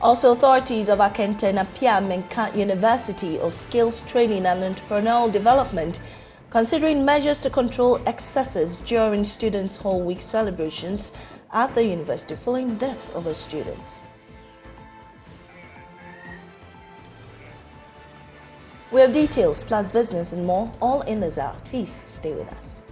Also, authorities of Akente and Apia Menka University of Skills Training and Entrepreneurial Development considering measures to control excesses during Students' Hall Week celebrations at the university following death of a student. We have details plus business and more all in this hour. Please stay with us.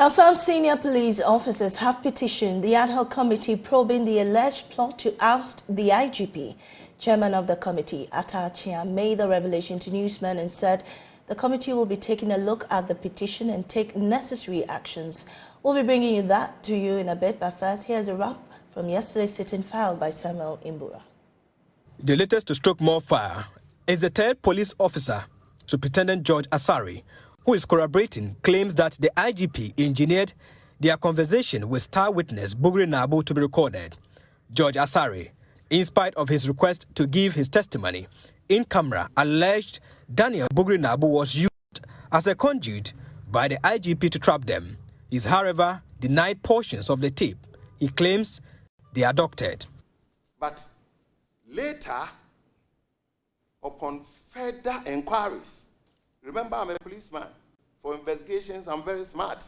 Some senior police officers have petitioned the Ad Hoc Committee probing the alleged plot to oust the IGP. Chairman of the committee, Atachia, made the revelation to newsmen and said the committee will be taking a look at the petition and take necessary actions. We'll be bringing you that to you in a bit, but first, here's a wrap from yesterday's sitting filed by Samuel Imbura. The latest to stroke more fire is the third police officer, Superintendent George Asari, who is corroborating claims that the IGP engineered their conversation with star witness Bugri Nabu to be recorded. George Asari, in spite of his request to give his testimony in camera, alleged Daniel Bugri Nabu was used as a conduit by the IGP to trap them. He's, however, denied portions of the tape he claims they are doctored. But later, upon further inquiries, remember, I'm a policeman. For investigations, I'm very smart.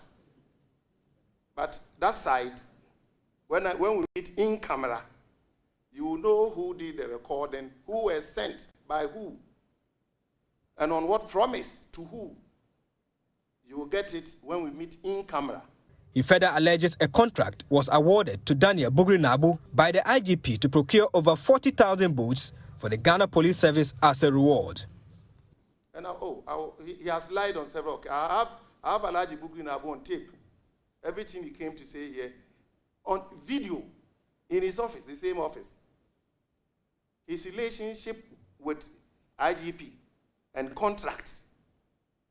But that side, when we meet in camera, you will know who did the recording, who was sent by who, and on what promise to who. You will get it when we meet in camera. He further alleges a contract was awarded to Daniel Bugri Nabu by the IGP to procure over 40,000 boots for the Ghana Police Service as a reward. And he has lied on several occasions. I have Alhaji Bugri Nabu on tape. Everything he came to say here, on video, in his office, the same office. His relationship with IGP and contracts,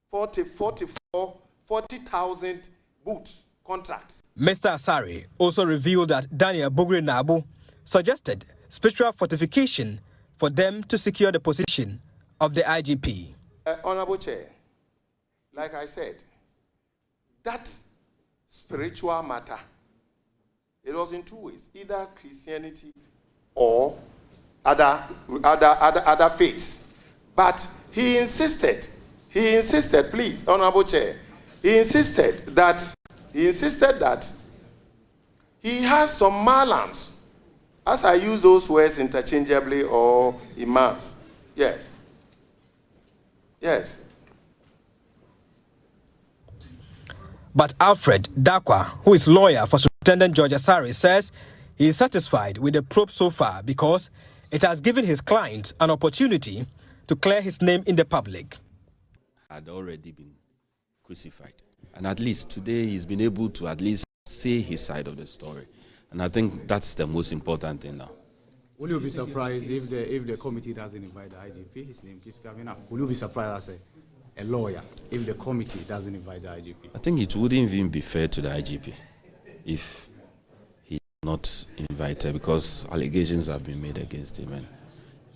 40,000 boots contracts. Mr. Asari also revealed that Daniel Bugri Nabu suggested spiritual fortification for them to secure the position of the IGP. Honorable Chair, like I said, that spiritual matter, it was in two ways, either Christianity or other faiths. But he insisted, please, Honorable Chair, he insisted that he has some malams, as I use those words interchangeably, or imams. Yes. Yes. But Alfred Dakwa, who is lawyer for Superintendent George Asari, says he is satisfied with the probe so far because it has given his client an opportunity to clear his name in the public. Had already been crucified. And at least today he's been able to at least say his side of the story. And I think that's the most important thing now. Will you be surprised if the committee doesn't invite the IGP? His name keeps coming up. Will you be surprised as a lawyer if the committee doesn't invite the IGP? I think it wouldn't even be fair to the IGP if he's not invited, because allegations have been made against him. And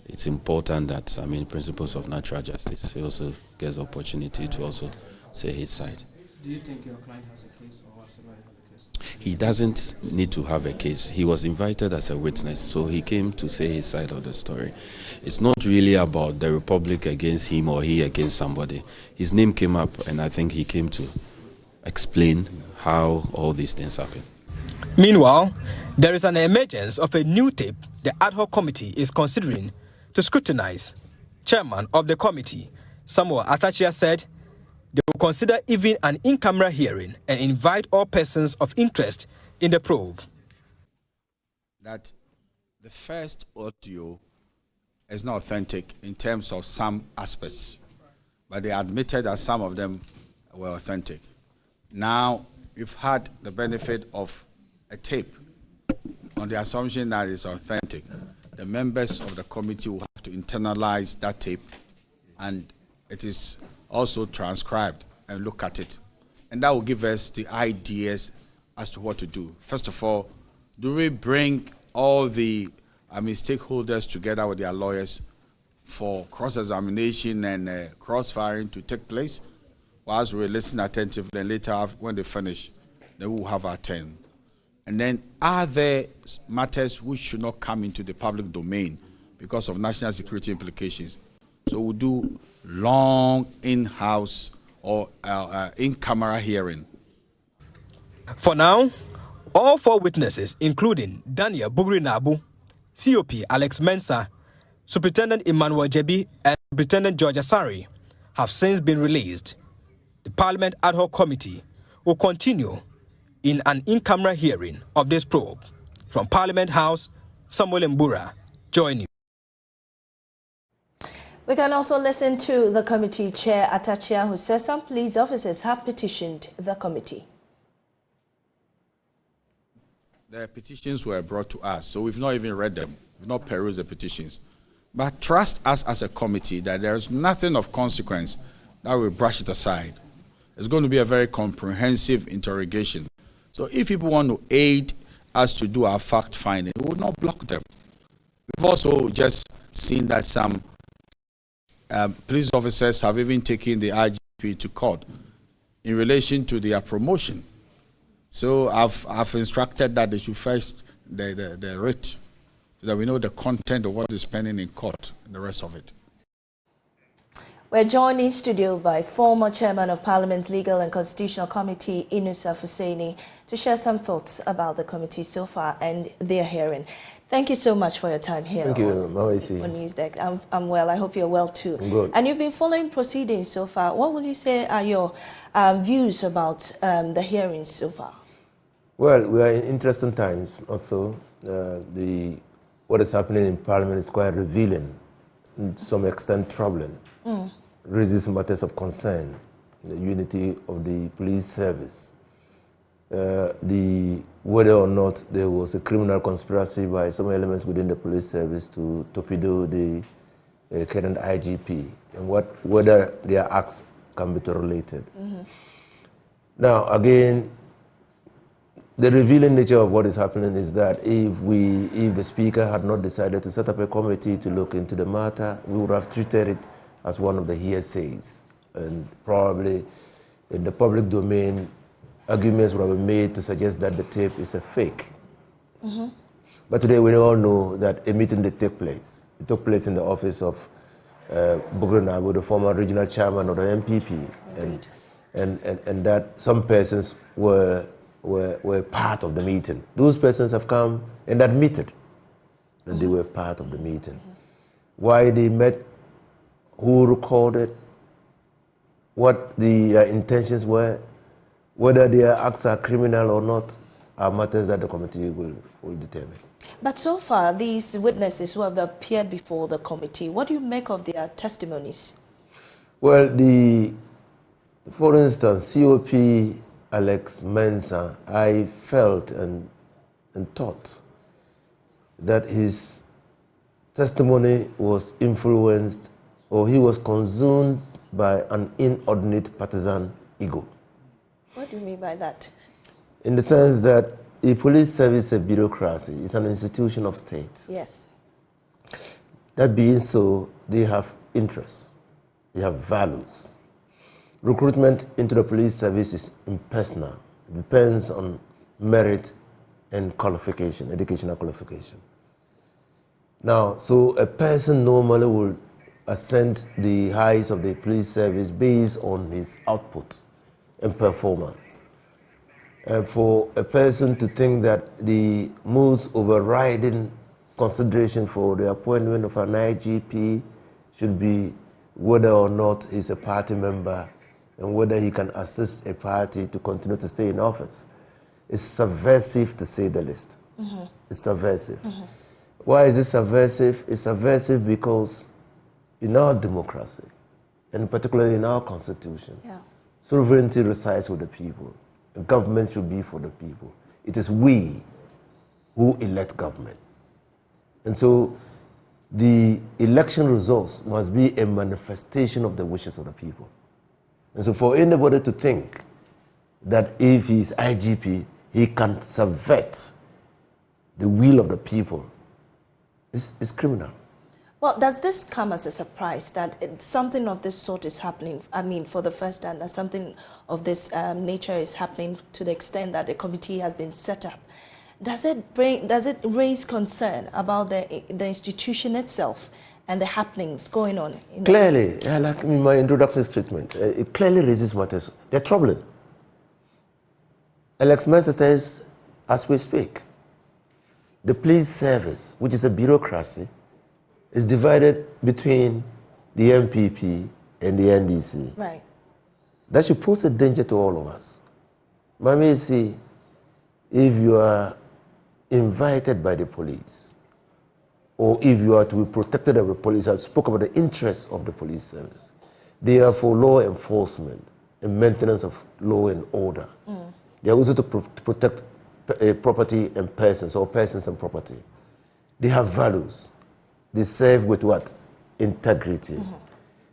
it's important that, principles of natural justice, he also gets the opportunity to also say his side. Do you think your client has a case, or has somebody have a case? He doesn't need to have a case. He was invited as a witness, so he came to say his side of the story. It's not really about the Republic against him or he against somebody. His name came up, and I think he came to explain how all these things happen. Meanwhile, there is an emergence of a new tape the Ad Hoc Committee is considering to scrutinize. Chairman of the committee, Samuel Atachia, said they will consider even an in-camera hearing and invite all persons of interest in the probe. That the first audio is not authentic in terms of some aspects, but they admitted that some of them were authentic. Now, you've had the benefit of a tape on the assumption that it's authentic. The members of the committee will have to internalize that tape, and it is also transcribed, and look at it. And that will give us the ideas as to what to do. First of all, do we bring all the stakeholders together with their lawyers for cross-examination and cross-firing to take place? Whilst we listen attentively, and later when they finish, then we will have our turn. And then, are there matters which should not come into the public domain because of national security implications? So we'll do long in-house or in-camera hearing. For now, all 4 witnesses, including Daniel Bugri Nabu, COP Alex Mensah, Superintendent Emmanuel Jebi, and Superintendent George Asari, have since been released. The Parliament Ad Hoc Committee will continue in an in-camera hearing of this probe. From Parliament House, Samuel Mbura, JoyNews. We can also listen to the committee chair, Atachia, who says some police officers have petitioned the committee. The petitions were brought to us, so we've not even read them. We've not perused the petitions. But trust us as a committee that there's nothing of consequence that will brush it aside. It's going to be a very comprehensive interrogation. So if people want to aid us to do our fact-finding, we will not block them. We've also just seen that some police officers have even taken the IGP to court in relation to their promotion. So I've instructed that they should fetch the writ so that we know the content of what is pending in court and the rest of it. We're joined in studio by former Chairman of Parliament's Legal and Constitutional Committee, Inusaf Hussaini, to share some thoughts about the committee so far and their hearing. Thank you so much for your time here on NewsDeck. I'm well. I hope you're well too. I'm good. And you've been following proceedings so far. What will you say are your views about the hearings so far? Well, we are in interesting times also. What is happening in Parliament is quite revealing, to some extent troubling. Raises matters of concern, the unity of the police service, whether or not there was a criminal conspiracy by some elements within the police service to torpedo the current IGP, and whether their acts can be related. Now, again, the revealing nature of what is happening is that if the Speaker had not decided to set up a committee to look into the matter, we would have treated it as one of the hearsays, and probably in the public domain, arguments would have been made to suggest that the tape is a fake. But today we all know that a meeting did take place. It took place in the office of Bugri Nabu, the former regional chairman of the MPP, and that some persons were part of the meeting. Those persons have come and admitted that they were part of the meeting. Why they met, who recorded, what the intentions were, whether their acts are criminal or not, are matters that the committee will determine. But so far, these witnesses who have appeared before the committee, what do you make of their testimonies? Well, for instance, COP Alex Mensah, I felt and thought that his testimony was influenced, or he was consumed by an inordinate partisan ego. What do you mean by that? In the sense that the police service is a bureaucracy, it's an institution of state. Yes. That being so, they have interests, they have values. Recruitment into the police service is impersonal. It depends on merit and qualification, educational qualification. Now, so a person normally will ascend the heights of the police service based on his output and performance. And for a person to think that the most overriding consideration for the appointment of an IGP should be whether or not he's a party member and whether he can assist a party to continue to stay in office is subversive, to say the least. It's subversive. Why is it subversive? It's subversive because in our democracy, and particularly in our constitution, sovereignty resides with the people. Government should be for the people. It is we who elect government. And so the election results must be a manifestation of the wishes of the people. And so for anybody to think that if he's IGP, he can subvert the will of the people, is criminal. Well, does this come as a surprise that something of this sort is happening? I mean, for the first time, that something of this nature is happening to the extent that a committee has been set up. Does it raise concern about the institution itself and the happenings going on? Clearly, like in my introduction statement, it clearly raises matters. They're troubling. Alex Mercer says, as we speak, the police service, which is a bureaucracy, is divided between the MPP and the NDC. Right. That should pose a danger to all of us. Mami, see, if you are invited by the police, or if you are to be protected by the police, I spoke about the interests of the police service. They are for law enforcement and maintenance of law and order. They are also to protect property and persons, or persons and property. They have values. They serve with what? Integrity.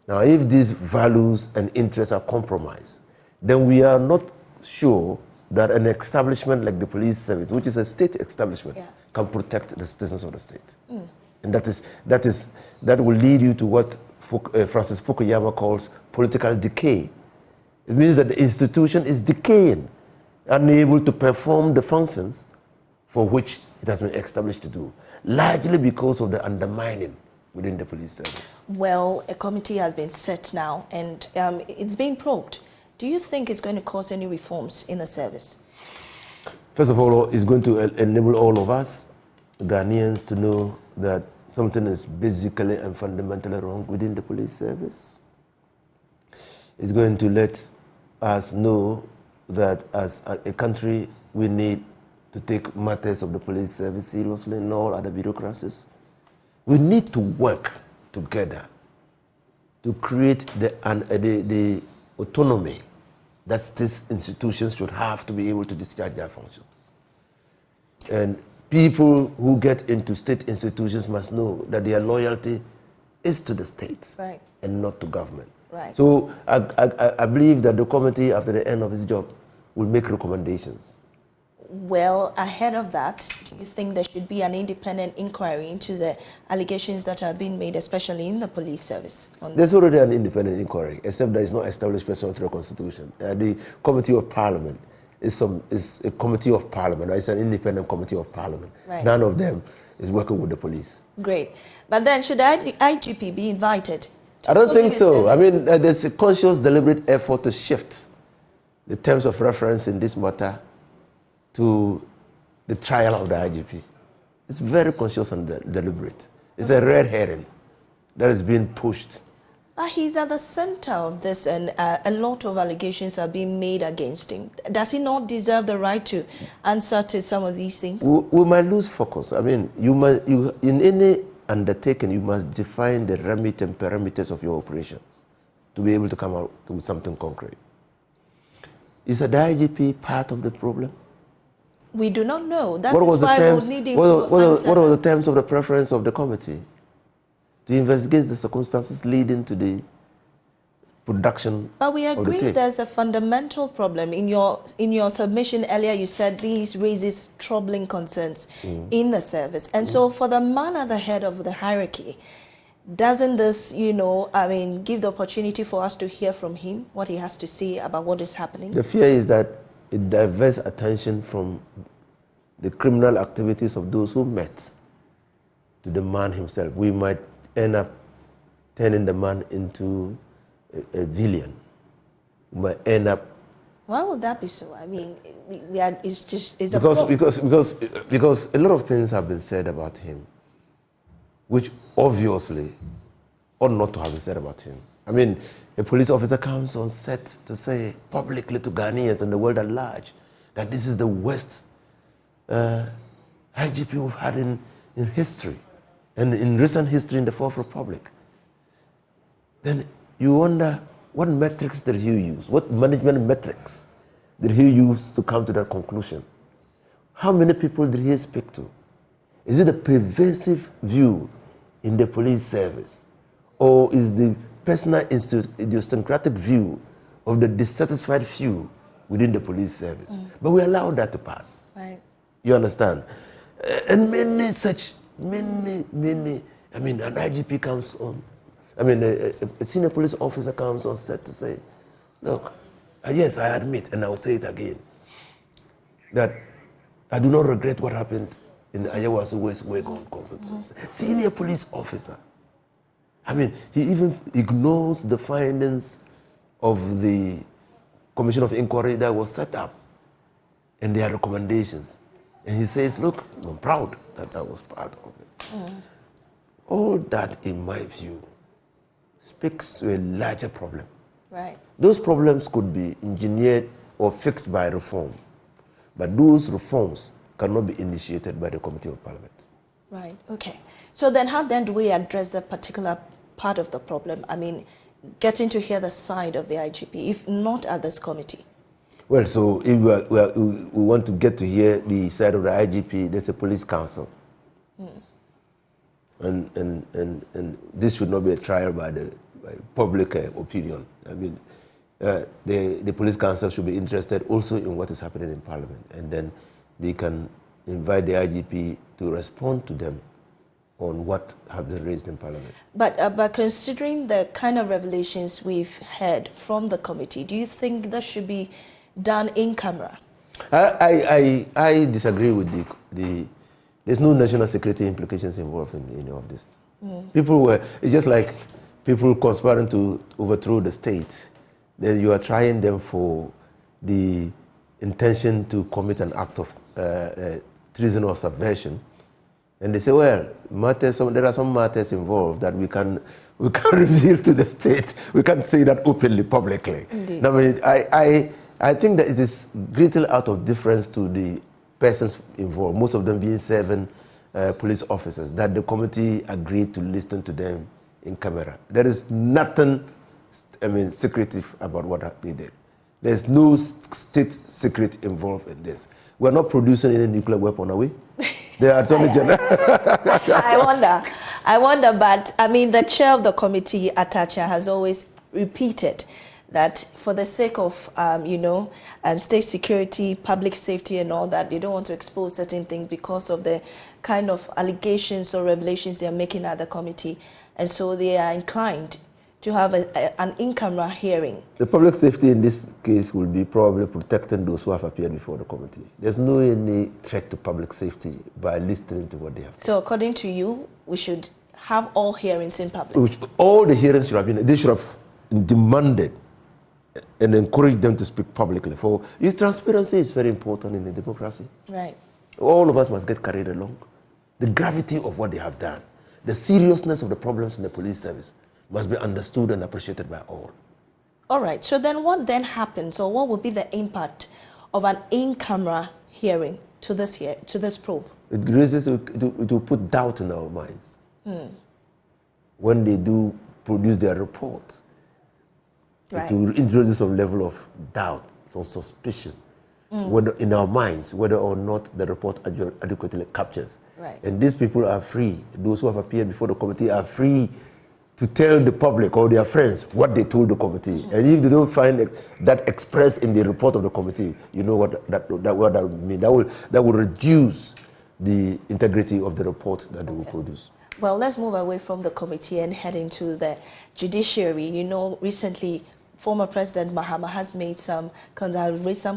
Now, if these values and interests are compromised, then we are not sure that an establishment like the police service, which is a state establishment, can protect the citizens of the state. And that will lead you to what Francis Fukuyama calls political decay. It means that the institution is decaying, unable to perform the functions for which it has been established to do, largely because of the undermining within the police service. Well, a committee has been set now, and it's being probed. Do you think it's going to cause any reforms in the service? First of all, it's going to enable all of us, Ghanaians, to know that something is basically and fundamentally wrong within the police service. It's going to let us know that as a country, we need to take matters of the police service seriously and all other bureaucracies. We need to work together to create the autonomy that these institutions should have to be able to discharge their functions. And people who get into state institutions must know that their loyalty is to the state, right, and not to government. Right. So I believe that the committee, after the end of its job, will make recommendations. Well, ahead of that, do you think there should be an independent inquiry into the allegations that are being made, especially in the police service? There's already an independent inquiry, except that it's not established pursuant to the Constitution. The Committee of Parliament is a committee of Parliament. Right? It's an independent committee of Parliament. Right. None of them is working with the police. Great. But then should the IGP be invited? I don't think so. I mean, there's a conscious, deliberate effort to shift the terms of reference in this matter to the trial of the IGP. It's very conscious and deliberate. It's a red herring that is being pushed. But he's at the center of this, and a lot of allegations are being made against him. Does he not deserve the right to answer to some of these things? We might lose focus. I mean, in any undertaking, you must define the remit and parameters of your operations to be able to come out with something concrete. Is the IGP part of the problem? We do not know. What was the terms of the preference of the committee? To investigate the circumstances leading to the production. But we agree there's a fundamental problem. In your submission earlier, you said these raises troubling concerns in the service. And so for the man at the head of the hierarchy, doesn't this, give the opportunity for us to hear from him, what he has to say about what is happening? The fear is that it diverts attention from the criminal activities of those who met to the man himself. We might end up turning the man into a villain. We might end up. Why would that be so? I mean, because a lot of things have been said about him, which obviously ought not to have been said about him. I mean, a police officer comes on set to say publicly to Ghanaians and the world at large that this is the worst IGP we've had in history, and in recent history in the Fourth Republic. Then you wonder, what metrics did he use? What management metrics did he use to come to that conclusion? How many people did he speak to? Is it a pervasive view in the police service? Or is the personal idiosyncratic view of the dissatisfied few within the police service. But we allowed that to pass. Right. You understand? And many, I mean, an IGP comes on, I mean, a senior police officer comes on set to say, look, yes, I admit, and I'll say it again, that I do not regret what happened in the Ayahuasca West Wagon constituency. Senior police officer. I mean, he even ignores the findings of the Commission of Inquiry that was set up and their recommendations. And he says, look, I'm proud that I was part of it. All that, in my view, speaks to a larger problem. Right. Those problems could be engineered or fixed by reform, but those reforms cannot be initiated by the Committee of Parliament. Right, okay. So then how then do we address that particular part of the problem? I mean, getting to hear the side of the IGP, if not at this committee? Well, so if we want to get to hear the side of the IGP, there's a police council. And this should not be a trial by public opinion. I mean, the police council should be interested also in what is happening in Parliament, and then they can invite the IGP to respond to them on what have been raised in Parliament. But considering the kind of revelations we've heard from the committee, do you think that should be done in camera? I disagree with there's no national security implications involved in any of this. It's just like people conspiring to overthrow the state. Then you are trying them for the intention to commit an act of treason or subversion. And they say, well, there are some matters involved that we can reveal to the state. We can't say that openly, publicly. Indeed. I mean, I think that it is greatly out of difference to the persons involved, most of them being 7 police officers, that the committee agreed to listen to them in camera. There is nothing, secretive about what they did. There's no state secret involved in this. We're not producing any nuclear weapon, are we? The Attorney General. I wonder, but I mean, the chair of the committee, Atacha, has always repeated that for the sake of, state security, public safety and all that, they don't want to expose certain things because of the kind of allegations or revelations they are making at the committee. And so they are inclined to have an in-camera hearing. The public safety in this case will be probably protecting those who have appeared before the committee. There's no any threat to public safety by listening to what they have said. So according to you, we should have all hearings in public? All the hearings should have been, they should have demanded and encouraged them to speak publicly. For transparency is very important in a democracy. Right. All of us must get carried along. The gravity of what they have done, the seriousness of the problems in the police service must be understood and appreciated by all. All right. So then what then happens, or what would be the impact of an in-camera hearing to this probe? It raises, it will put doubt in our minds. When they do produce their reports, right, it will introduce some level of doubt, some suspicion, whether in our minds, whether or not the report adequately captures. Right. And these people are free. Those who have appeared before the committee are free to tell the public or their friends what they told the committee. And if they don't find that expressed in the report of the committee, you know what that would mean. That will reduce the integrity of the report that they will produce. Well, let's move away from the committee and head into the judiciary. You know, recently, former President Mahama has raised some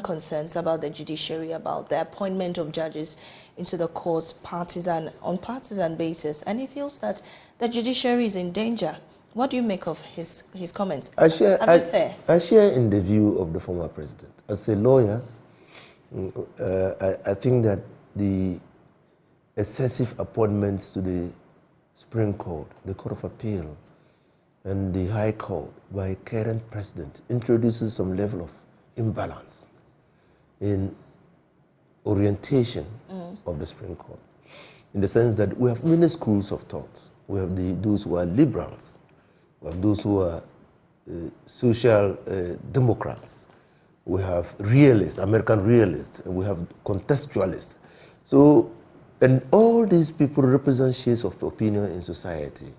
concerns about the judiciary, about the appointment of judges into the courts on partisan basis, and he feels that the judiciary is in danger. What do you make of his comments? I share in the view of the former president. As a lawyer, I think that the excessive appointments to the Supreme Court, the Court of Appeal, and the High Court by current president introduces some level of imbalance in orientation of the Supreme Court, in the sense that we have many schools of thought. We have those who are liberals, we have those who are social democrats, we have realists, American realists, and we have contextualists. So, and all these people represent shades of opinion in society.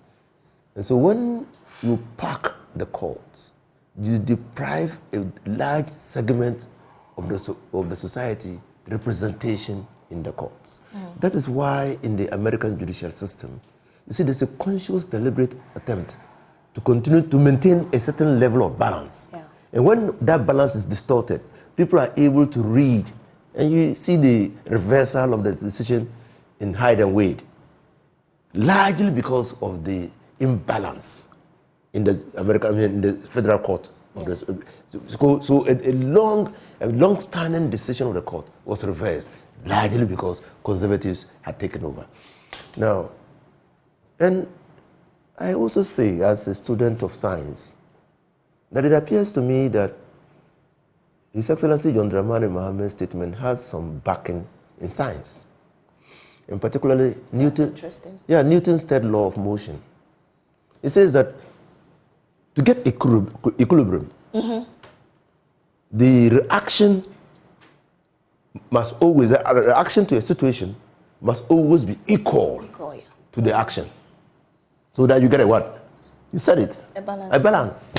And so when you pack the courts, you deprive a large segment of the society representation in the courts. That is why in the American judicial system, you see there's a conscious, deliberate attempt to continue to maintain a certain level of balance. Yeah. And when that balance is distorted, people are able to read, and you see the reversal of the decision in Hyde and Wade, largely because of the imbalance in the in the federal court. Yeah. So a long-standing decision of the court was reversed, largely because conservatives had taken over. Now, and I also say, as a student of science, that it appears to me that His Excellency John Dramani Mohammed's statement has some backing in science, and particularly Newton's third law of motion. It says that to get equilibrium, the reaction must always, the reaction to a situation must always be equal to the action. So that you get a what? You said it. A balance. A balance.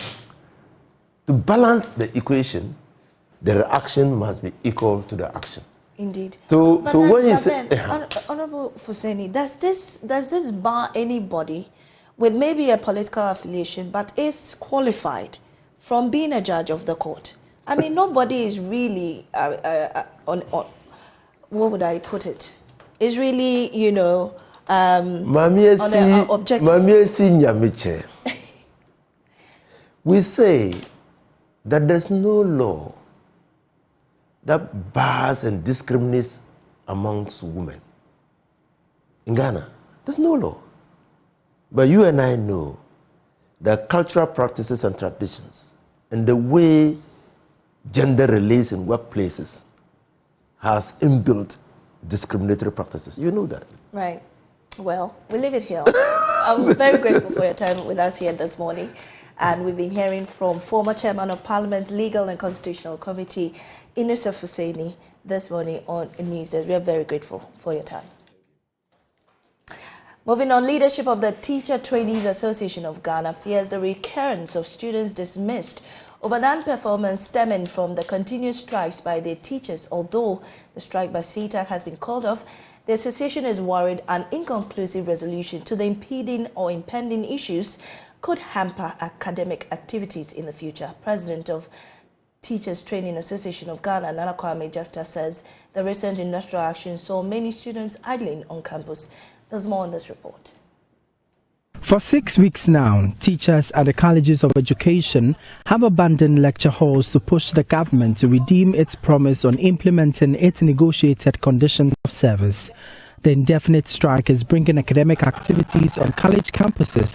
To balance the equation, the reaction must be equal to the action. Indeed. So when you say, Honorable Fuseni, does this bar anybody with maybe a political affiliation but is qualified from being a judge of the court? I mean, nobody is really what would I put it? Is really, you know, objective. We say that there's no law that bars and discriminates amongst women. In Ghana, there's no law. But you and I know that cultural practices and traditions and the way gender relates in workplaces has inbuilt discriminatory practices. You know that. Right. Well, we'll leave it here. I'm very grateful for your time with us here this morning. And we've been hearing from former Chairman of Parliament's Legal and Constitutional Committee, Inusa Fuseni, this morning on News. We are very grateful for your time. Moving on, leadership of the Teacher Trainees Association of Ghana fears the recurrence of students dismissed over non-performance stemming from the continuous strikes by their teachers. Although the strike by CTAC has been called off, the association is worried an inconclusive resolution to the impending issues could hamper academic activities in the future. President of Teachers Training Association of Ghana, Nana Kwame Jefta, says the recent industrial action saw many students idling on campus. There's more on this report. For 6 weeks now, teachers at the colleges of education have abandoned lecture halls to push the government to redeem its promise on implementing its negotiated conditions of service. The indefinite strike is bringing academic activities on college campuses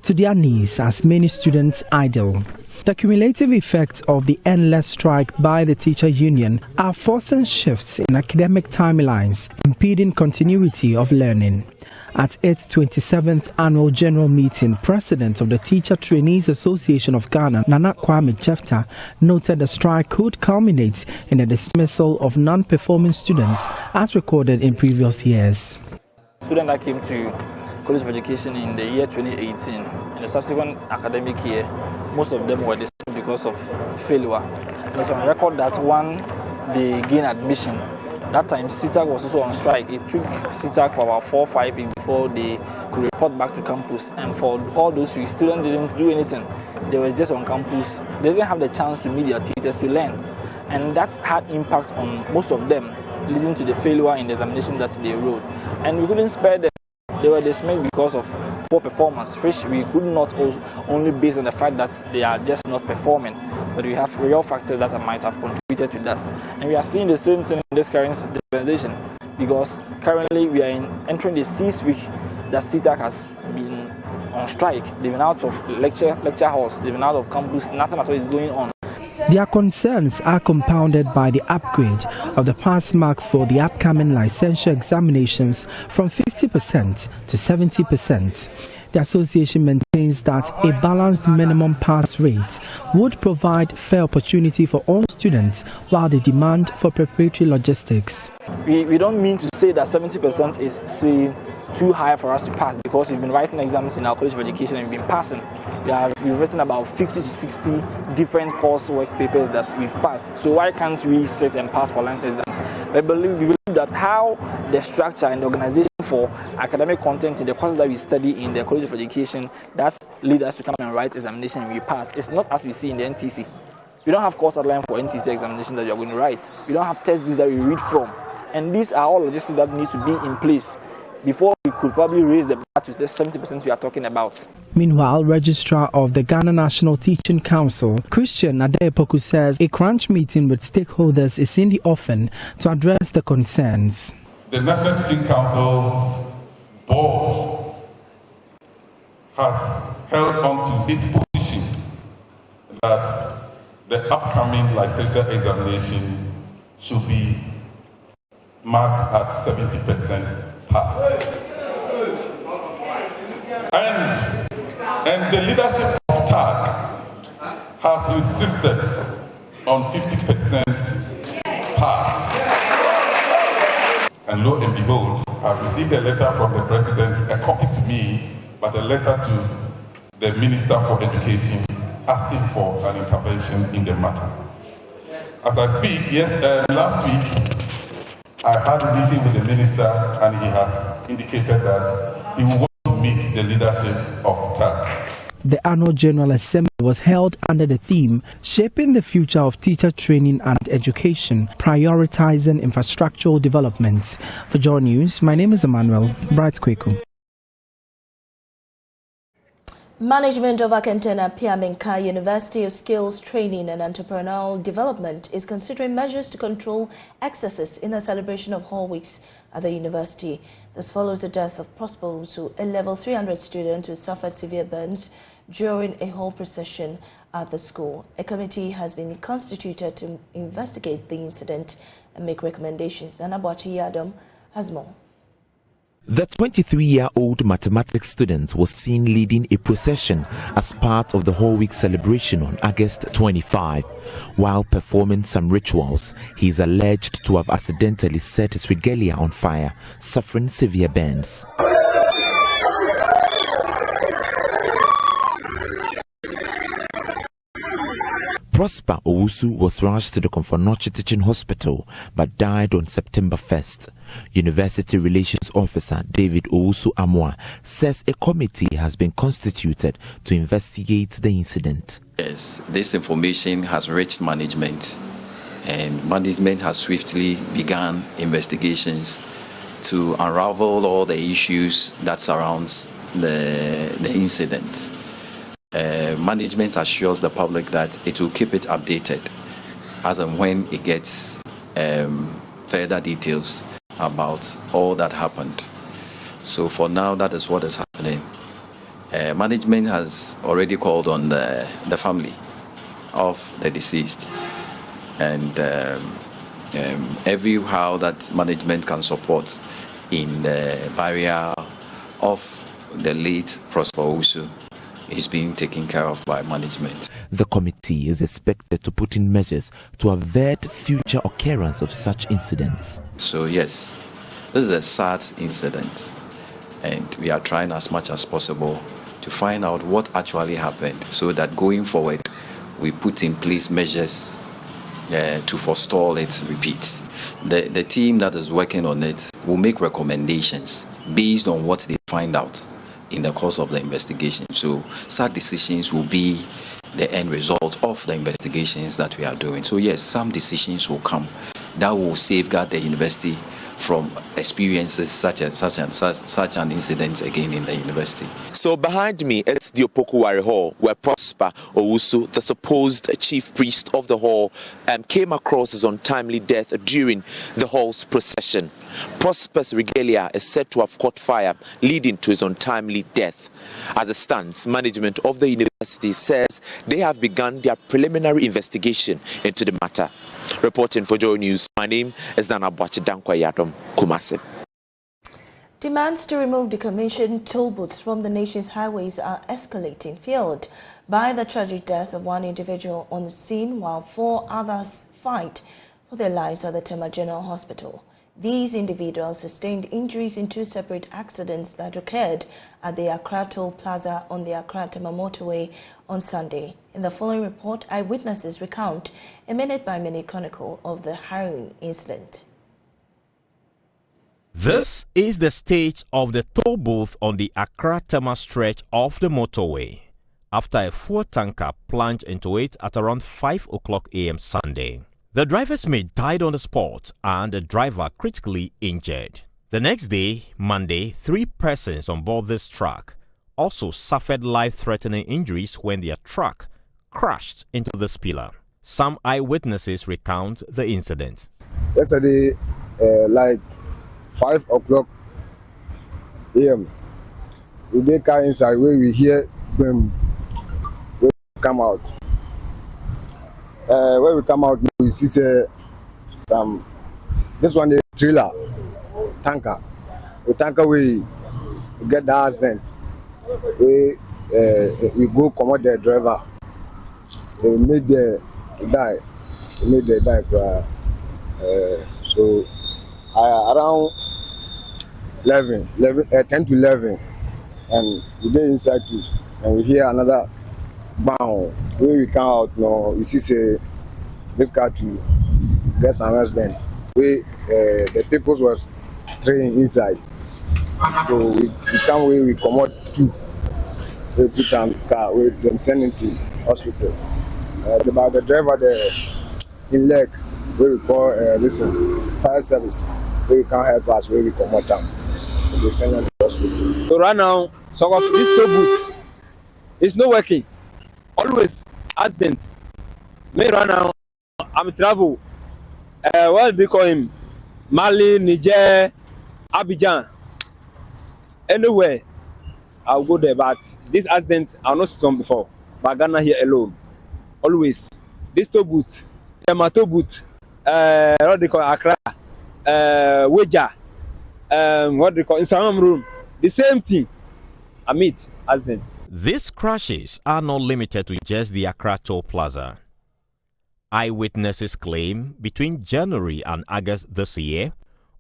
to their knees as many students idle. The cumulative effects of the endless strike by the teacher union are forcing shifts in academic timelines, impeding continuity of learning. At its 27th annual general meeting, President of the Teacher Trainees Association of Ghana, Nana Kwame Jefta, noted the strike could culminate in the dismissal of non-performing students as recorded in previous years. Students that came to College of Education in the year 2018, in the subsequent academic year, most of them were dismissed because of failure. And it's on record that when they gained admission, that time CTAC was also on strike. It took CTAC for about 4 or 5 weeks before they could report back to campus. And for all those weeks, students didn't do anything. They were just on campus. They didn't have the chance to meet their teachers to learn. And that had impact on most of them, leading to the failure in the examination that they wrote. And we couldn't spare them. They were dismissed because of poor performance, which we could not only base on the fact that they are just not performing, but we have real factors that might have contributed to that. And we are seeing the same thing in this current dispensation, because currently we are entering the 6th week that CTAC has been on strike. They've been out of lecture halls, they've been out of campus, nothing at all is going on. Their concerns are compounded by the upgrade of the pass mark for the upcoming licensure examinations from 50% to 70%. The association maintains that a balanced minimum pass rate would provide fair opportunity for all students, while the demand for preparatory logistics. We don't mean to say that 70% is too high for us to pass, because we've been writing exams in our College of Education and we've been passing. We've written about 50 to 60 different coursework papers that we've passed. So why can't we sit and pass for license exams? We believe that how the structure and the organization for academic content in the courses that we study in the College of Education that lead us to come and write examination and we pass. It's not as we see in the NTC. We don't have course outline for NTC examination that you're going to write. We don't have textbooks that we read from. And these are all logistics that need to be in place before we could probably raise the bar to the 70% we are talking about. Meanwhile, Registrar of the Ghana National Teaching Council, Christian Adepoku, says a crunch meeting with stakeholders is in the offing to address the concerns. The National Teaching Council's board has held on to its position that the upcoming licensure examination should be marked at 70% pass. And the leadership of TAG has insisted on 50% pass. And lo and behold, I've received a letter from the president, a copy to me, but a letter to the Minister for Education asking for an intervention in the matter. As I speak, last week, I had a meeting with the minister and he has indicated that he will want to meet the leadership of TAG. The annual General Assembly was held under the theme Shaping the Future of Teacher Training and Education, Prioritizing Infrastructural Development. For JoyNews, my name is Emmanuel Bright Kweku. Management of Akentena Piamenka University of Skills Training and Entrepreneurial Development is considering measures to control excesses in the celebration of Hall Weeks at the university. This follows the death of Prosper Usu, a level 300 student who suffered severe burns during a Hall procession at the school. A committee has been constituted to investigate the incident and make recommendations. Mohammed Adam has more. The 23-year-old mathematics student was seen leading a procession as part of the Hall Week celebration on August 25. While performing some rituals, he is alleged to have accidentally set his regalia on fire, suffering severe burns. Prosper Owusu was rushed to the Komfonochi Teaching Hospital but died on September 1st. University Relations Officer David Owusu Amwa says a committee has been constituted to investigate the incident. Yes, this information has reached management and management has swiftly begun investigations to unravel all the issues that surrounds the incident. Management assures the public that it will keep it updated as and when it gets further details about all that happened. So for now, that is what is happening. Management has already called on the family of the deceased, and every how that management can support in the burial of the late Prosper Usu is being taken care of by management. The committee is expected to put in measures to avert future occurrence of such incidents. So yes, this is a sad incident, and we are trying as much as possible to find out what actually happened so that going forward we put in place measures to forestall its repeat. The team that is working on it will make recommendations based on what they find out in the course of the investigation. So such decisions will be the end result of the investigations that we are doing. So yes, some decisions will come that will safeguard the university from experiences such an incident again in the university. So behind me is the Opokuwari Hall, where Prosper Owusu, the supposed chief priest of the hall, came across his untimely death during the hall's procession. Prosper's regalia is said to have caught fire, leading to his untimely death. As it stands, management of the university says they have begun their preliminary investigation into the matter. Reporting for JoyNews, my name is Nana Bwachidankwayatom Kumasi. Demands to remove decommissioned toll booths from the nation's highways are escalating, fueled by the tragic death of one individual on the scene while 4 others fight for their lives at the Tema General Hospital. These individuals sustained injuries in 2 separate accidents that occurred at the Accra Toll Plaza on the Accra-Tema motorway on Sunday. In the following report, eyewitnesses recount a minute-by-minute chronicle of the harrowing incident. This is the state of the toll booth on the Accra-Tema stretch of the motorway after a fuel tanker plunged into it at around 5 o'clock a.m. Sunday. The driver's mate died on the spot and the driver critically injured. The next day, Monday, 3 persons on board this truck also suffered life-threatening injuries when their truck crashed into this pillar. Some eyewitnesses recount the incident. Yesterday, like 5 o'clock a.m., we dey car inside where we hear them come out. When we come out, we see some. This one is trailer, tanker. The tanker we get the accident. We go command the driver. They made the die. They made the die. So around 10 to 11, and we get inside too, and we hear another bang. When we come out now, we see this car to get some accident. The people was trained inside. So we come away, we come out 2. We put them car, we them send him to hospital. About the driver in leg, where we call fire service, where we can't help us, where we come out them. They send them to hospital. So right now, so of this toll booth is not working. Always accident. Me right now, I'm travel. What they call him? Mali, Niger, Abidjan. Anywhere, I'll go there. But this accident, I've not seen before. But Ghana here alone. Always. This toll booth, toll booth, what they call Accra, Weja, what they call in some room. The same thing. I meet accident. These crashes are not limited to just the Accra Toll Plaza. Eyewitnesses claim between January and August this year,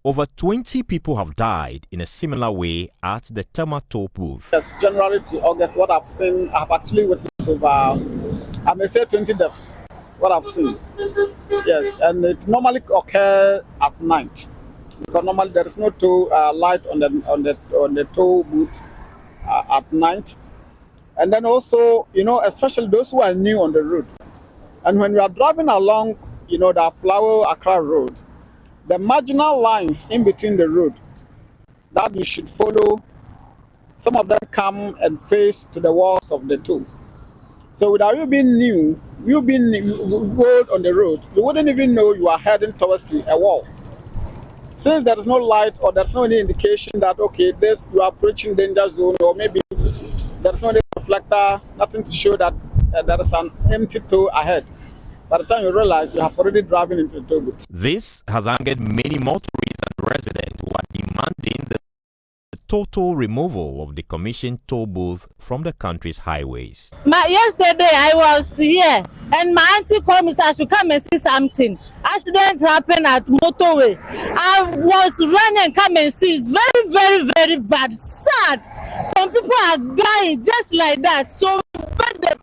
over 20 people have died in a similar way at the Tema toll booth. Yes, January to August, what I've seen, I've actually witnessed over, I may say 20 deaths, what I've seen. Yes, and it normally occurs at night. Because normally there is no toll light on the toll booth at night. And then also, especially those who are new on the road. And when we are driving along, the Flower Accra Road, the marginal lines in between the road that you should follow, some of them come and face to the walls of the toll. So without you being new, you go on the road, you wouldn't even know you are heading towards a wall. Since there is no light or there's no any indication that, okay, you are approaching danger zone, or maybe there's no any reflector, nothing to show that there is an empty toll ahead. By the time you realize, you have already driven into the toll booth. This has angered many motorists and residents who are demanding the total removal of the commissioned toll booth from the country's highways. Yesterday I was here and my auntie called me, so I should come and see something. Accident happened at motorway. I was running, come and see. It's very, very, very bad. Sad. Some people are dying just like that. So we beg the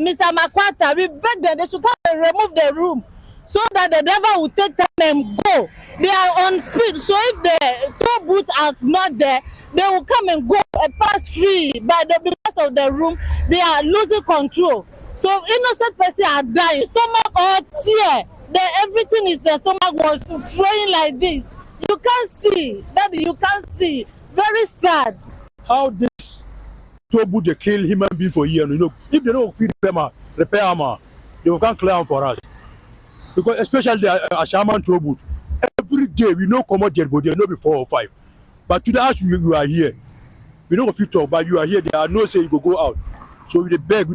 Mr. Makwata, we beg them, they should come and remove the room so that the driver will take time and go. They are on speed, so if the toll booth is not there, they will come and go and pass free. But because of the room, they are losing control. So innocent person are dying. Stomach or tear. Everything is the stomach was flowing like this. You can't see. That you can't see. Very sad. How this toll booth they kill human being for years? If they don't feed them, repair them, they will come clear them for us. Because especially the Ashaman toll booth, every day we know come out dead body, no be 4 or 5. But today as you are here, we don't fit talk, but you are here. There are no say you go out. So we beg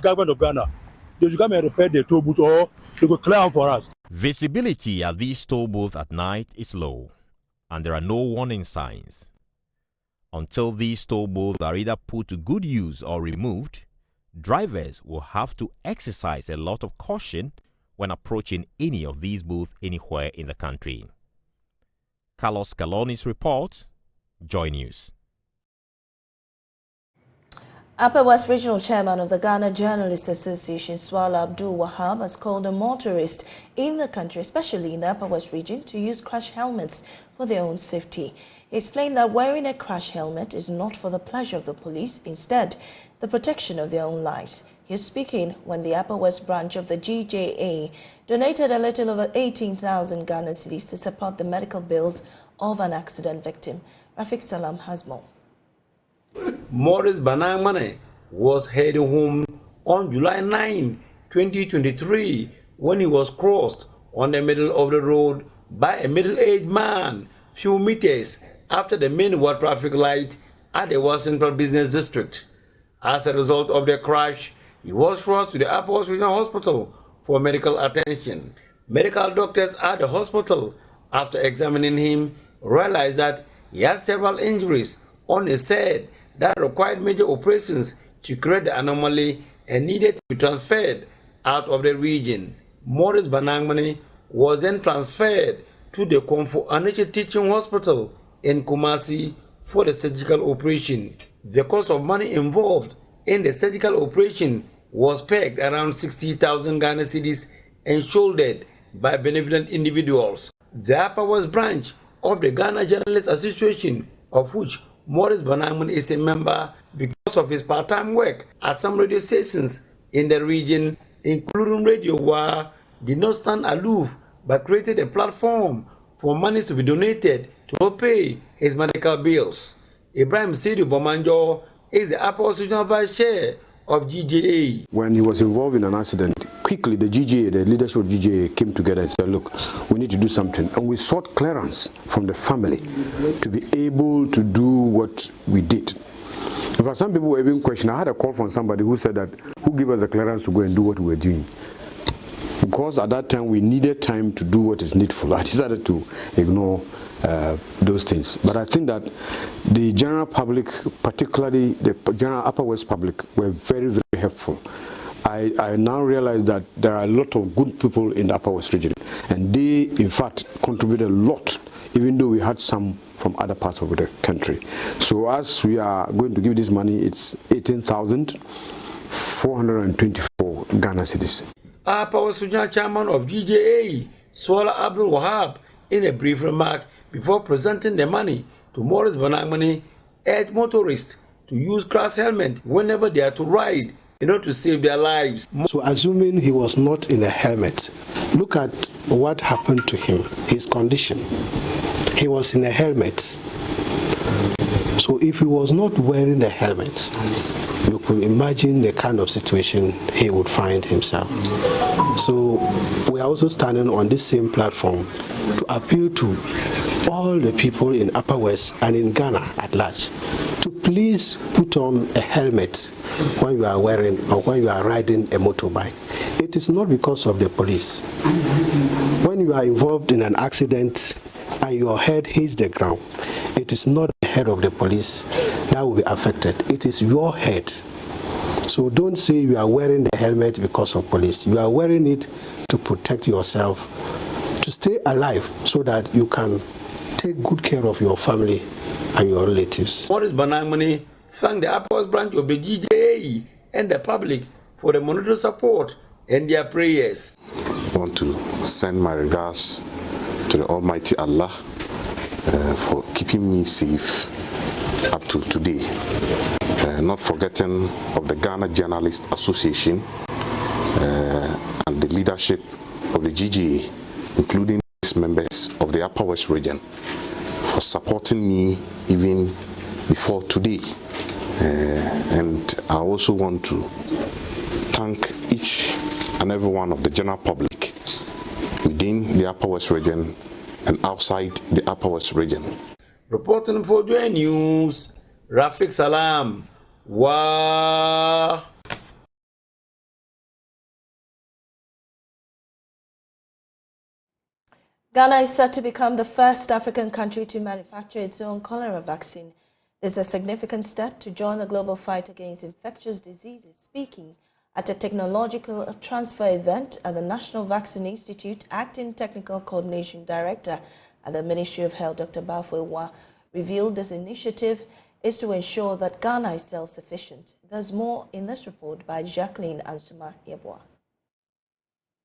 government of Ghana, they should come and repair the toll booth or they go clear them for us. Visibility at these toll booths at night is low, and there are no warning signs. Until these toll booths are either put to good use or removed, drivers will have to exercise a lot of caution when approaching any of these booths anywhere in the country. Carlos Caloni's report, JoyNews. Upper West Regional Chairman of the Ghana Journalists Association, Swala Abdul Wahab, has called on motorists in the country, especially in the Upper West region, to use crash helmets for their own safety. He explained that wearing a crash helmet is not for the pleasure of the police, instead, the protection of their own lives. He was speaking when the Upper West branch of the GJA donated a little over 18,000 Ghana cedis to support the medical bills of an accident victim. Rafik Salam has more. Morris Banangmane was heading home on July 9, 2023, when he was crossed on the middle of the road by a middle-aged man few meters after the main road traffic light at the West Central Business District. As a result of the crash, he was rushed to the Upper West Regional Hospital for medical attention. Medical doctors at the hospital, after examining him, realized that he had several injuries on his head that required major operations to correct the anomaly and needed to be transferred out of the region. Morris Banangmane was then transferred to the Komfo Aniche Teaching Hospital in Kumasi for the surgical operation. The cost of money involved in the surgical operation was pegged around 60,000 Ghana cedis and shouldered by benevolent individuals. The Upper West branch of the Ghana Journalists Association, of which Morris Banangmane is a member, because of his part-time work at some radio stations in the region, including Radio Wa, did not stand aloof but created a platform for money to be donated to help pay his medical bills. Ibrahim Sidi Bomanjo is the Upper West Regional Vice Chair of GJA. When he was involved in an accident, quickly the GJA, the leadership of GJA came together and said, look, we need to do something. And we sought clearance from the family to be able to do what we did. In fact, some people were even questioning. I had a call from somebody who said that, who gave us the clearance to go and do what we were doing? Because at that time we needed time to do what is needful. I decided to ignore those things. But I think that the general public, particularly the general Upper West public, were very, very helpful. I now realize that there are a lot of good people in the Upper West region, and they, in fact, contributed a lot, even though we had some from other parts of the country. So as we are going to give this money, it's 18,424 Ghana cedis. Upper West Regional Chairman of GJA, Swala Abdul Wahab, in a brief remark before presenting the money to Morris Banangmane, urged motorists to use crash helmet whenever they are to ride in order to save their lives. So assuming he was not in a helmet, look at what happened to him, his condition. He was in a helmet. So if he was not wearing a helmet, you could imagine the kind of situation he would find himself. So we are also standing on this same platform to appeal to all the people in Upper West and in Ghana at large to please put on a helmet when you are wearing or when you are riding a motorbike. It is not because of the police. When you are involved in an accident and your head hits the ground, it is not the head of the police that will be affected. It is your head. So don't say you are wearing the helmet because of police. You are wearing it to protect yourself, to stay alive so that you can take good care of your family and your relatives. Morris Banangmane thanked the Upper West branch of the GJA and the public for the monetary support and their prayers. I want to send my regards to the Almighty Allah for keeping me safe up to today. Not forgetting of the Ghana Journalists Association and the leadership of the GJA, including members of the Upper West region, for supporting me even before today. And I also want to thank each and every one of the general public within the Upper West region and outside the Upper West region. Reporting for JoyNews, Rafik Salam. Wow. Ghana is set to become the first African country to manufacture its own cholera vaccine. This is a significant step to join the global fight against infectious diseases, speaking At a technological transfer event at the National Vaccine Institute, Acting Technical Coordination Director at the Ministry of Health, Dr. Bafo revealed this initiative is to ensure that Ghana is self-sufficient. There's more in this report by Jacqueline Ansuma Yeboah.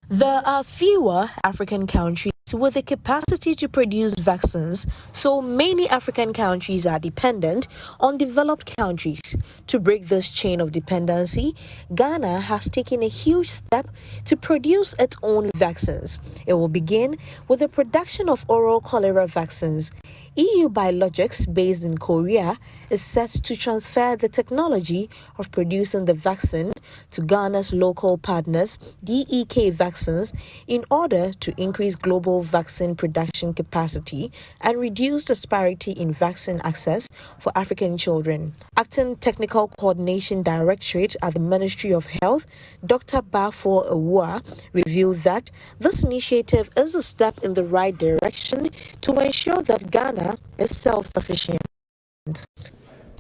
There are fewer African countries with the capacity to produce vaccines, so many African countries are dependent on developed countries. To break this chain of dependency, Ghana has taken a huge step to produce its own vaccines. It will begin with the production of oral cholera vaccines. EU Biologics, based in Korea, is set to transfer the technology of producing the vaccine to Ghana's local partners, DEK Vaccines, in order to increase global vaccine production capacity and reduce disparity in vaccine access for African children. Acting Technical Coordination Directorate at the Ministry of Health, Dr. Bafo Awua, revealed that this initiative is a step in the right direction to ensure that Ghana is self-sufficient.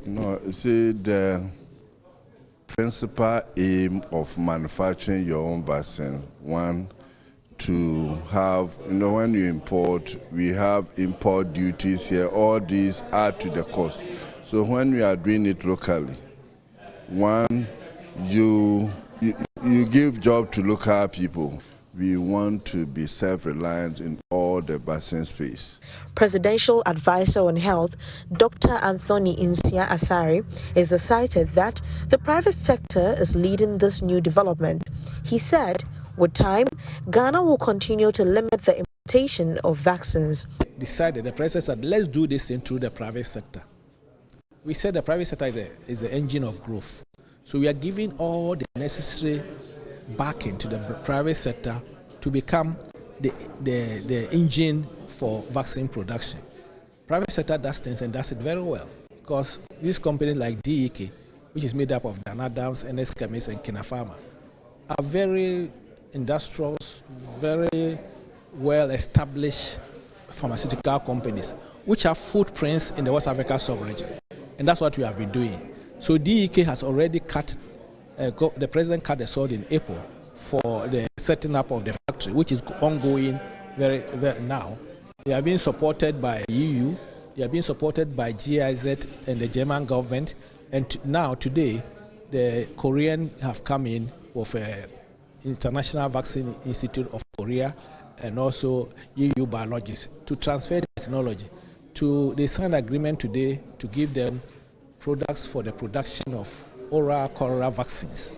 No, see, the principal aim of manufacturing your own vaccine, one, to have, when you import, we have import duties here, all these add to the cost. So when we are doing it locally, one, you give job to local people. We want to be self-reliant in all the vaccine space. Presidential Advisor on Health, Dr. Anthony Insia Asari, is excited that the private sector is leading this new development. He said, with time, Ghana will continue to limit the importation of vaccines. Decided, the president said, let's do this thing through the private sector. We said the private sector is the engine of growth. So we are giving all the necessary backing to the private sector to become the engine for vaccine production. Private sector does things and does it very well, because this company like DEK, which is made up of Dan Adams, NS Chemist and Kina Pharma, are very industrious, very well-established pharmaceutical companies which have footprints in the West Africa sub-region. And that's what we have been doing. So DEK has already the president cut the sword in April for the setting up of the factory, which is ongoing very now. They are being supported by EU, they are being supported by GIZ and the German government, and now today the Korean have come in with International Vaccine Institute of Korea and also EU Biologics to transfer the technology. They signed an agreement today to give them products for the production of oral cholera vaccines.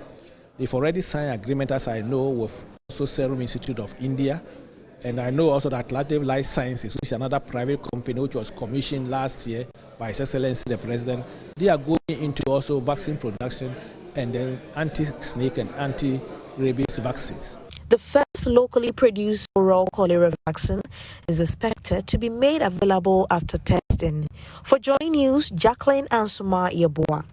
They've already signed an agreement, as I know, with also Serum Institute of India, and I know also that Atlantic Life Sciences, which is another private company which was commissioned last year by His Excellency the President. They are going into also vaccine production and then anti-snake and anti-rabies vaccines. The first locally produced oral cholera vaccine is expected to be made available after testing. For JoyNews, Jacqueline Ansuma Yeboah.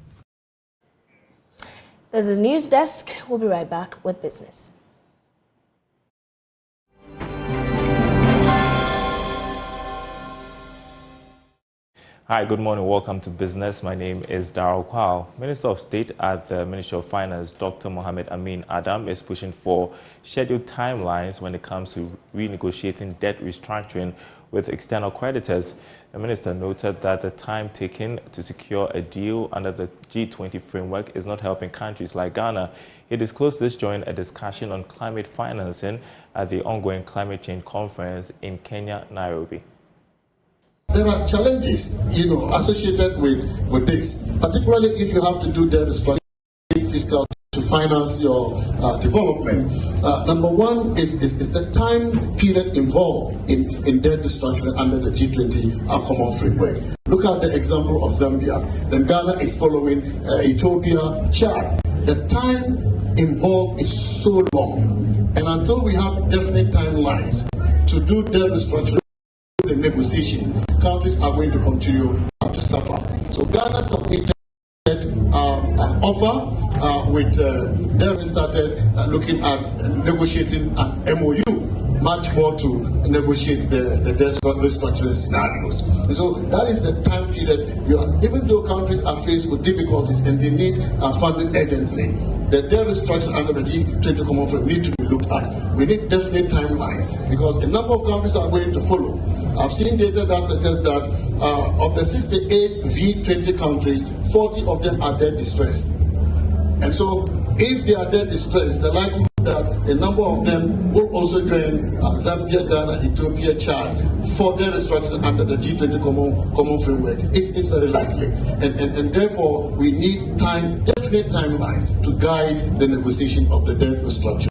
This is News Desk. We'll be right back with business. Hi, good morning. Welcome to Business. My name is Darrell Kwao. Minister of State at the Ministry of Finance, Dr. Mohammed Amin Adam, is pushing for scheduled timelines when it comes to renegotiating debt restructuring with external creditors. The minister noted that the time taken to secure a deal under the G20 framework is not helping countries like Ghana. He disclosed this during a discussion on climate financing at the ongoing climate change conference in Kenya, Nairobi. There are challenges, associated with this, particularly if you have to do debt restructuring fiscal to finance your development. Number one is the time period involved in debt restructuring under the G20 common framework. Look at the example of Zambia. Then Ghana is following Ethiopia, Chad. The time involved is so long, and until we have definite timelines to do debt restructuring, the negotiation, countries are going to continue to suffer. So Ghana submitted an offer with they started looking at negotiating an MOU much more to negotiate the debt restructuring scenarios. And so that is the time period, even though countries are faced with difficulties and they need funding urgently, the debt restructuring under the G20 Common Frame need to be looked at. We need definite timelines because a number of countries are going to follow. I've seen data that suggests that of the 68 V20 countries, 40 of them are debt distressed. And so if they are debt distressed, the likelihood that a number of them will also join Zambia, Ghana, Ethiopia, Chad for their restructuring under the G20 common framework is very likely. And therefore, we need definite timelines to guide the negotiation of the debt restructuring.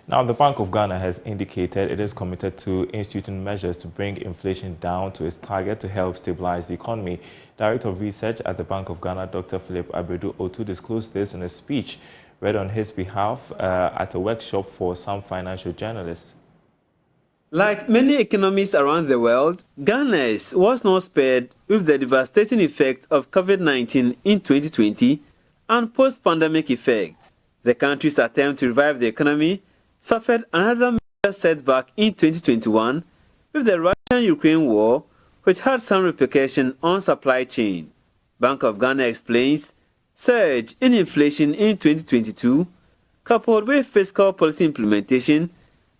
Now, the Bank of Ghana has indicated it is committed to instituting measures to bring inflation down to its target to help stabilize the economy. Director of Research at the Bank of Ghana, Dr. Philip Abredu-Otu, disclosed this in a speech read on his behalf at a workshop for some financial journalists. Like many economies around the world, Ghana was not spared with the devastating effects of COVID-19 in 2020 and post-pandemic effects. The country's attempt to revive the economy suffered another major setback in 2021 with the Russian-Ukraine war, which had some repercussion on supply chain. Bank of Ghana explains surge in inflation in 2022, coupled with fiscal policy implementation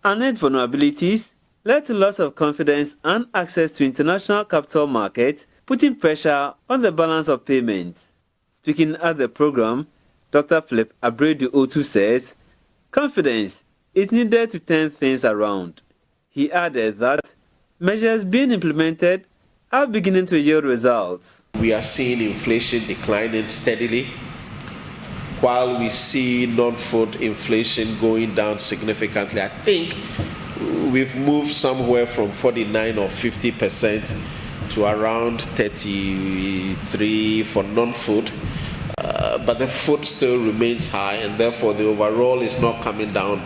and net vulnerabilities, led to loss of confidence and access to international capital markets, putting pressure on the balance of payments. Speaking at the program, Dr. Philip Abredu-Otu says confidence is needed to turn things around. He added that measures being implemented are beginning to yield results. We are seeing inflation declining steadily, while we see non-food inflation going down significantly. I think we've moved somewhere from 49 or 50% to around 33 for non-food. But the food still remains high, and therefore the overall is not coming down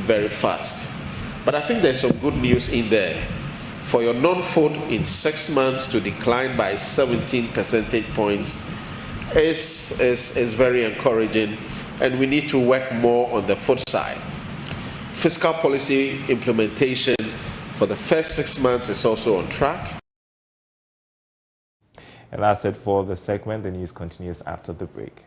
very fast. But I think there's some good news in there. For your non-food in 6 months to decline by 17 percentage points is very encouraging, and we need to work more on the food side. Fiscal policy implementation for the first 6 months is also on track. And that's it for the segment. The news continues after the break.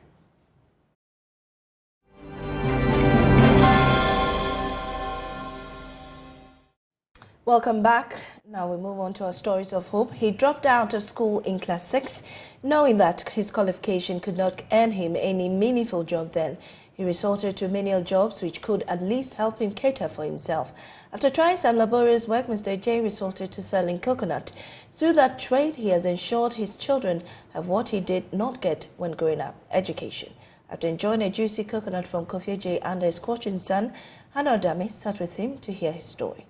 Welcome back. Now we move on to our stories of hope. He dropped out of school in class 6, knowing that his qualification could not earn him any meaningful job then. He resorted to menial jobs which could at least help him cater for himself. After trying some laborious work, Mr. J resorted to selling coconut. Through that trade, he has ensured his children have what he did not get when growing up, education. After enjoying a juicy coconut from Kofi J under his scorching sun, Hannah Odame sat with him to hear his story.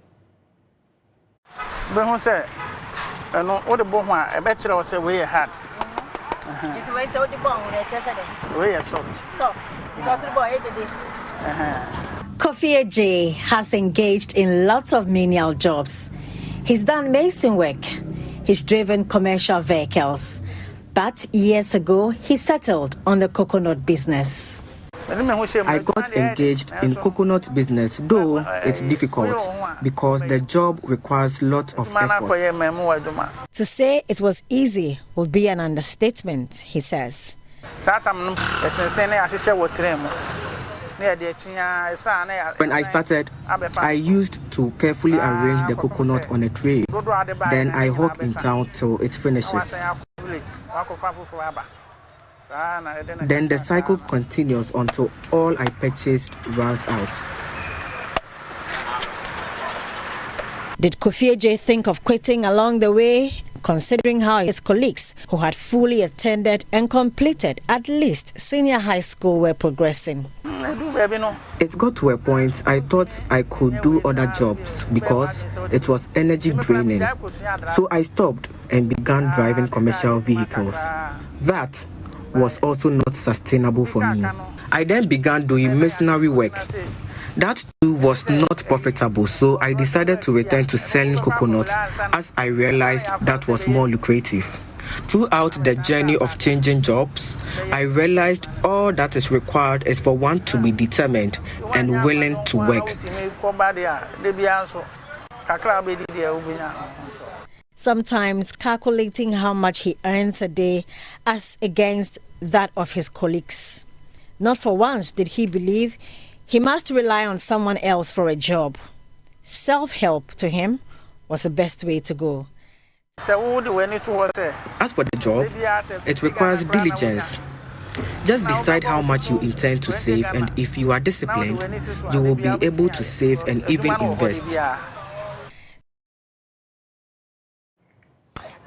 But say, no, what the bone, I bet you was a way hard. It's way so the bone, way soft. Soft, because the boy ate it. Kofi J has engaged in lots of menial jobs. He's done mason work. He's driven commercial vehicles. But years ago, he settled on the coconut business. I got engaged in coconut business, though it's difficult because the job requires lots of effort. To say it was easy would be an understatement, he says. When I started, I used to carefully arrange the coconut on a tray. Then I hawk in town till it finishes. Then the cycle continues until all I purchased runs out. Did Kofi J think of quitting along the way, considering how his colleagues who had fully attended and completed at least senior high school were progressing? It got to a point I thought I could do other jobs because it was energy draining. So I stopped and began driving commercial vehicles. That was also not sustainable for me. I then began doing mercenary work. That too was not profitable, so I decided to return to selling coconut as I realized that was more lucrative. Throughout the journey of changing jobs, I realized all that is required is for one to be determined and willing to work. Sometimes calculating how much he earns a day as against that of his colleagues. Not for once did he believe he must rely on someone else for a job. Self-help to him was the best way to go. As for the job, it requires diligence. Just decide how much you intend to save, and if you are disciplined, you will be able to save and even invest.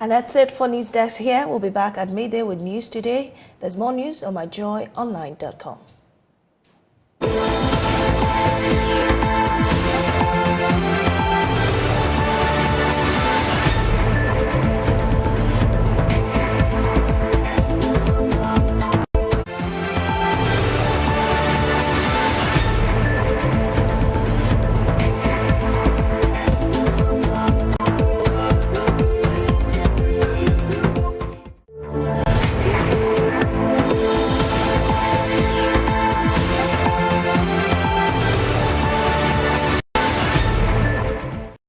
And that's it for News Desk here. We'll be back at midday with News Today. There's more news on myjoyonline.com.